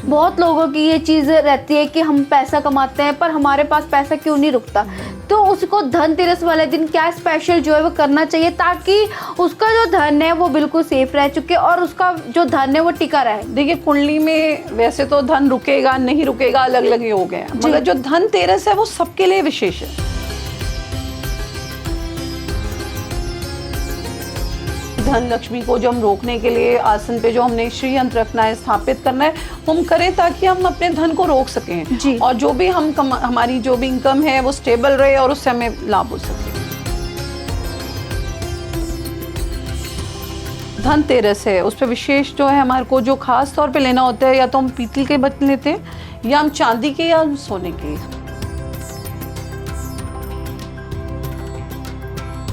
बहुत लोगों की ये चीज़ रहती है कि हम पैसा कमाते हैं पर हमारे पास पैसा क्यों नहीं रुकता, तो उसको धनतेरस वाले दिन क्या स्पेशल जो है वो करना चाहिए ताकि उसका जो धन है वो बिल्कुल सेफ रह चुके और उसका जो धन है वो टिका रहे। देखिए, कुंडली में वैसे तो धन रुकेगा नहीं रुकेगा अलग अलग ही हो गए हैं, मगर जो धनतेरस है वो सबके लिए विशेष है। धन लक्ष्मी को जो हम रोकने के लिए आसन पे जो हमने श्री यंत्र रखना है, स्थापित करना है, वो हम करें ताकि हम अपने धन को रोक सकें और जो भी हमारी जो भी इनकम है वो स्टेबल रहे और उससे हमें लाभ हो सके। धनतेरस है, उस पर विशेष जो है हमारे को जो खास तौर पे लेना होता है, या तो हम पीतल के बर्तन लेते हैं या हम चांदी के या हम सोने के।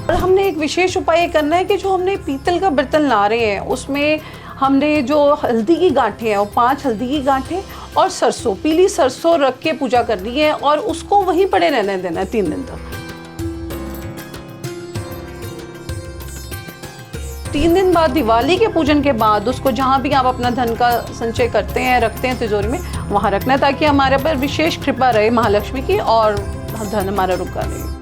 और हमने एक विशेष उपाय ये करना है कि जो हमने पीतल का बर्तन ला रहे हैं उसमें हमने जो हल्दी की गांठें हैं वो 5 हल्दी की गांठें और सरसों, पीली सरसों रख के पूजा करनी है और उसको वहीं पड़े रहने देना है 3 दिन तक। 3 दिन बाद दिवाली के पूजन के बाद उसको जहाँ भी आप अपना धन का संचय करते हैं, रखते हैं तिजोरी में, वहाँ रखना है ताकि हमारे पर विशेष कृपा रहे महालक्ष्मी की और धन हमारा रुका रहे।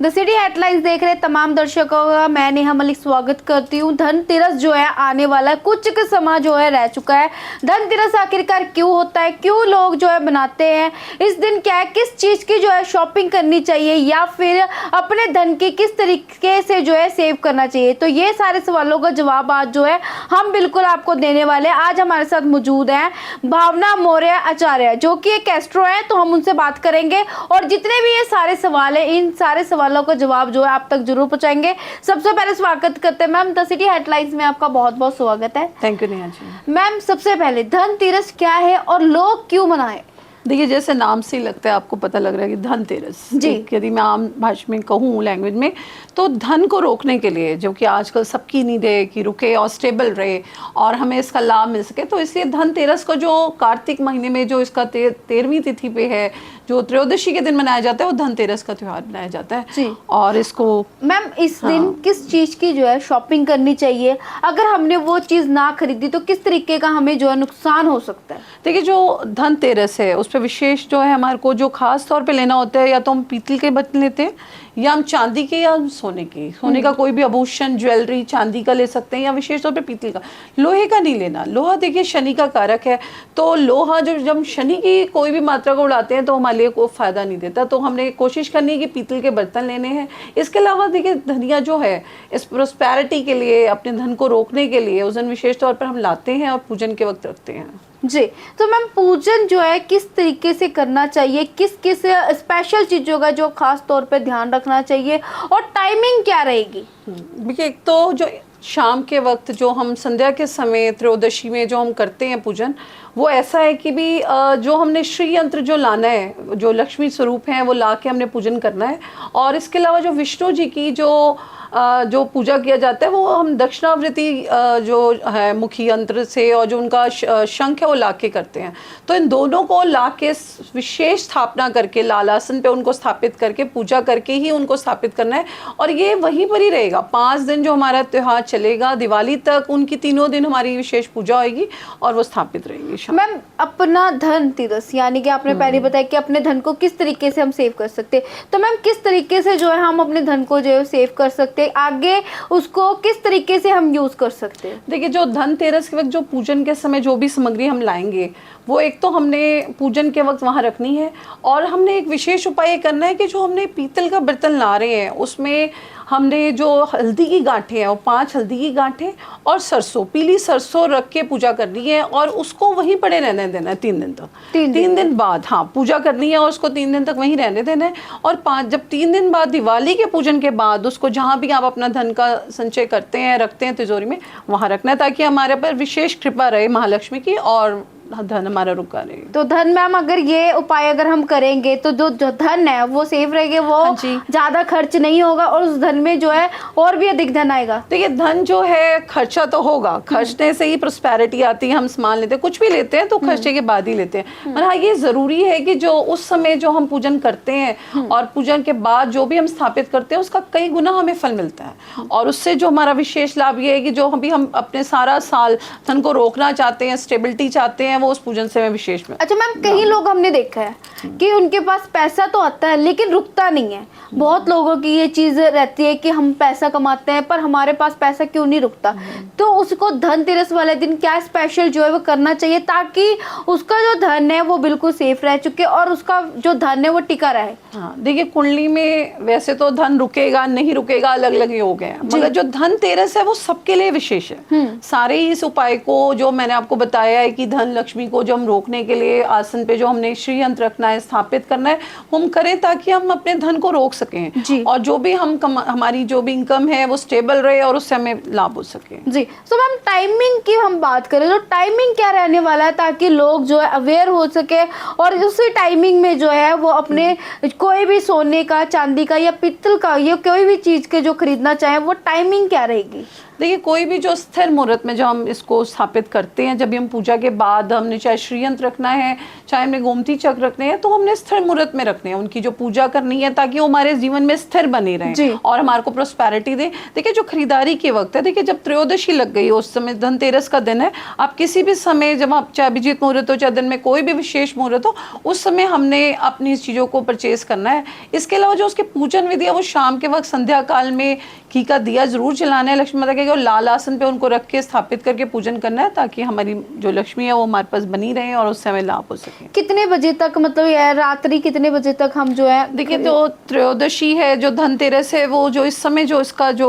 द सिटी हेडलाइंस देख रहे तमाम दर्शकों का मैं नेहा मलिक स्वागत करती हूँ। धनतेरस जो है आने वाला है, कुछ का समय जो है रह चुका है। धनतेरस आखिरकार क्यों होता है, क्यों लोग जो है बनाते हैं, इस दिन क्या है, किस चीज़ की जो है शॉपिंग करनी चाहिए या फिर अपने धन की किस तरीके से जो है सेव करना चाहिए, तो ये सारे सवालों का जवाब आज जो है हम बिल्कुल आपको देने वाले हैं। आज हमारे साथ मौजूद हैं भावना मौर्य आचार्य जो कि एक एस्ट्रो है, तो हम उनसे बात करेंगे और जितने भी ये सारे सवाल है इन सारे सवालों का जवाब जो है आप तक जरूर पहुंचाएंगे। सबसे पहले स्वागत करते हैं मैम, द सिटी हेडलाइंस में आपका बहुत बहुत स्वागत है। Thank you Neha ji. Ma'am, सबसे पहले धनतेरस क्या है और लोग क्यों मनाएं? देखिए, जैसे नाम से ही लगता है आपको पता लग रहा है कि धनतेरस जी, यदि मैं आम भाषा में कहूँ लैंग्वेज में, तो धन को रोकने के लिए जो कि आजकल सबकी नीड है कि रुके और स्टेबल रहे और हमें इसका लाभ मिल सके, तो इसलिए धनतेरस को जो कार्तिक महीने में जो इसका 13वीं तिथि पे है, जो त्रयोदशी के दिन मनाया जाता है, वो धनतेरस का त्योहार मनाया जाता है जी। और इसको मैम इस दिन किस चीज़ की जो है शॉपिंग करनी चाहिए, अगर हमने वो चीज़ ना खरीदी तो किस तरीके का हमें जो है नुकसान हो सकता है? देखिए, जो धनतेरस है उस पर विशेष जो है हमारे को जो खास तौर पे लेना होता है, या तो हम पीतल के बर्तन लेते हैं या हम चांदी के या सोने के। सोने का कोई भी आभूषण, ज्वेलरी चांदी का ले सकते हैं या विशेष तौर पे पीतल का। लोहे का नहीं लेना। लोहा देखिए शनि का कारक है, तो लोहा जब हम शनि की कोई भी मात्रा को उड़ाते हैं तो हमारे लिए कोई फायदा नहीं देता, तो हमने कोशिश करनी है कि पीतल के बर्तन लेने हैं। इसके अलावा देखिए धनिया जो है इस प्रोस्पेरिटी के लिए, अपने धन को रोकने के लिए उस दिन विशेष तौर पर हम लाते हैं और पूजन के वक्त रखते हैं जी। तो मैम पूजन जो है किस तरीके से करना चाहिए, किस किस स्पेशल चीज़ों का जो खास तौर पे ध्यान रखना चाहिए और टाइमिंग क्या रहेगी? देखिए, एक तो जो शाम के वक्त जो हम संध्या के समय त्रयोदशी में जो हम करते हैं पूजन, वो ऐसा है कि भी जो हमने श्री यंत्र जो लाना है, जो लक्ष्मी स्वरूप हैं वो ला के हमने पूजन करना है। और इसके अलावा जो विष्णु जी की जो पूजा किया जाता है वो हम दक्षिणावृत्ति जो है मुखी यंत्र से और जो उनका शंख है वो ला के करते हैं। तो इन दोनों को ला के विशेष स्थापना करके लाल आसन पे उनको स्थापित करके पूजा करके ही उनको स्थापित करना है और ये वहीं पर ही रहेगा। 5 दिन जो हमारा त्यौहार चलेगा, दिवाली तक उनकी 3 दिन हमारी विशेष पूजा होगी और वो स्थापित रहेंगी। मैम अपना धनतेरस यानी कि आपने पहले बताया कि अपने धन को किस तरीके से हम सेव कर सकते हैं, तो मैम किस तरीके से जो है हम अपने धन को जो है सेव कर सकते हैं, आगे उसको किस तरीके से हम यूज कर सकते हैं? देखिए, जो धनतेरस के वक्त जो पूजन के समय जो भी सामग्री हम लाएंगे वो एक तो हमने पूजन के वक्त वहाँ रखनी है और हमने एक विशेष उपाय करना है कि जो हमने पीतल का बर्तन ला रहे हैं उसमें हमने जो हल्दी की गांठें हैं वो 5 हल्दी की गांठें और सरसों, पीली सरसों रख के पूजा करनी है और उसको वहीं पड़े रहने देना है 3 दिन तक। 3 दिन बाद हाँ पूजा करनी है और उसको 3 दिन तक वहीं रहने देना है। और जब 3 दिन बाद दिवाली के पूजन के बाद उसको जहाँ भी आप अपना धन का संचय करते हैं, रखते हैं तिजोरी में, वहाँ रखना है ताकि हमारे पर विशेष कृपा रहे महालक्ष्मी की और धन हमारा रुका रहे। तो धन मैम अगर ये उपाय अगर हम करेंगे तो जो धन है वो सेव रहेगा, वो ज्यादा खर्च नहीं होगा और उस धन में जो है और भी अधिक धन आएगा। देखिए, धन जो है खर्चा तो होगा, खर्चने से ही प्रोस्पेरिटी आती है। हम सामान लेते हैं, कुछ भी लेते हैं तो खर्चे के बाद ही लेते हैं। पर हाँ, ये जरूरी है कि जो उस समय जो हम पूजन करते हैं और पूजन के बाद जो भी हम स्थापित करते हैं उसका कई गुना हमें फल मिलता है। और उससे जो हमारा विशेष लाभ ये है कि जो अभी हम अपने सारा साल धन को रोकना चाहते हैं, स्टेबिलिटी चाहते हैं, वो उस पूजन से मैं विशेष में। अच्छा मैम, कई लोग हमने देखा है कि उनके पास पैसा तो आता है लेकिन रुकता नहीं है। बहुत लोगों की ये चीज रहती है कि हम पैसा कमाते हैं पर हमारे पास पैसा क्यों नहीं रुकता। तो उसको धनतेरस वाले दिन क्या स्पेशल जो है वो करना चाहिए ताकि उसका जो धन है वो बिल्कुल सेफ रह चुके और उसका जो धन है वो टिका रहे। हाँ देखिए, कुंडली में वैसे तो धन रुकेगा नहीं रुकेगा अलग अलग ही हो गए हैं, मगर जो धनतेरस है वो सबके लिए विशेष है। सारे ही इस उपाय को जो मैंने आपको बताया है कि धन लक्ष्मी को जो हम रोकने के लिए आसन पे जो हमने श्री यंत्र रखना है, स्थापित करना है, हम करें ताकि हम अपने धन को रोक सकें और जो भी हमारी जो भी इनकम है वो स्टेबल रहे और उससे हमें लाभ हो सके। जी, सो मैम टाइमिंग की हम बात करें तो टाइमिंग क्या रहने वाला है ताकि लोग जो है अवेयर हो सके और उसी टाइमिंग में जो है वो अपने कोई भी सोने का, चांदी का या पित्तल का या कोई भी चीज के जो खरीदना चाहे वो टाइमिंग क्या रहेगी? देखिए, कोई भी जो स्थिर मुहूर्त में जो हम इसको स्थापित करते हैं, जब भी हम पूजा के बाद हमने चाहे श्रीयंत्र रखना है, चाहे हमने गोमती चक्र रखने हैं, तो हमने स्थिर मुहूर्त में रखने हैं, उनकी जो पूजा करनी है ताकि वो हमारे जीवन में स्थिर बने रहें और हमारे को प्रोस्पेरिटी दे। देखिए, जो खरीदारी के वक्त है, देखिए जब त्रयोदशी लग गई उस समय धनतेरस का दिन है, आप किसी भी समय जब आप चाहे अभिजीत मुहूर्त हो चाहे दिन में कोई भी विशेष मुहूर्त हो, उस समय हमने अपनी चीज़ों को परचेज करना है। इसके अलावा जो उसके पूजन विधि है वो शाम के वक्त संध्या काल में घी का दिया जरूर जलाना है लक्ष्मी माता के, और लाल आसन पे उनको रख के स्थापित करके पूजन करना है ताकि हमारी जो लक्ष्मी है वो हमारे पास बनी रहे और उससे हमें लाभ हो सके। कितने बजे तक, मतलब ये रात्रि कितने बजे तक हम जो है? देखिए, जो त्रयोदशी है, जो धनतेरस है, वो जो इस समय जो इसका जो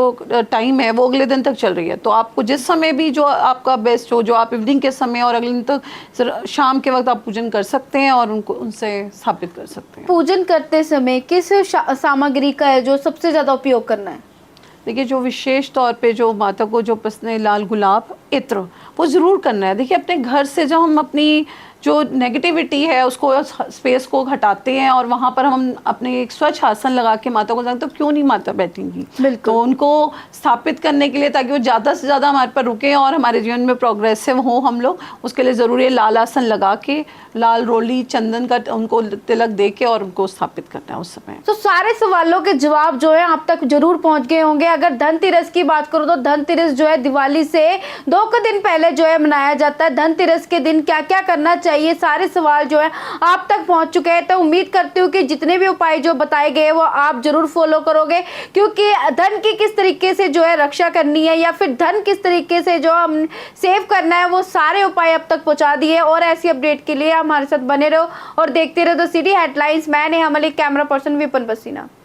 टाइम है वो अगले दिन तक चल रही है। तो आपको जिस समय भी जो आपका बेस्ट हो, जो आप इवनिंग के समय और अगले दिन तक शाम के वक्त आप पूजन कर सकते हैं और उनको उनसे स्थापित कर सकते हैं। पूजन करते समय किस सामग्री का है जो सबसे ज्यादा उपयोग करना है? देखिए, जो विशेष तौर पे जो माता को जो पसंद है लाल गुलाब इत्र, वो ज़रूर करना है। देखिए, अपने घर से जब हम अपनी जो नेगेटिविटी है उसको, स्पेस को हटाते हैं और वहाँ पर हम अपने एक स्वच्छ आसन लगा के माता को तो क्यों नहीं माता बैठेंगी, तो उनको स्थापित करने के लिए ताकि वो ज़्यादा से ज़्यादा हमारे पर रुके और हमारे जीवन में प्रोग्रेसिव हो हम लोग, उसके लिए ज़रूरी है लाल आसन लगा के लाल रोली चंदन का उनको तिलक दे के और उनको स्थापित करना है उस समय। तो सारे सवालों के जवाब जो है आप तक जरूर पहुँच गए होंगे। अगर धनतेरस की बात करो तो धनतेरस जो है दिवाली से 2 दिन पहले जो है मनाया जाता है। धनतेरस के दिन क्या क्या करना ये सारे सवाल जो है आप तक पहुंच चुके हैं। तो उम्मीद करती हूँ कि जितने भी उपाय जो बताए गए वो आप जरूर फॉलो करोगे, क्योंकि धन की किस तरीके से जो है रक्षा करनी है या फिर धन किस तरीके से जो हम सेव करना है वो सारे उपाय अब तक पहुंचा दिए। और ऐसी अपडेट के लिए हमारे साथ बने रहो और देखते रहो द सिटी हेडलाइंस। मैं नेहा मलिक, कैमरा पर्सन विपिन पसीना।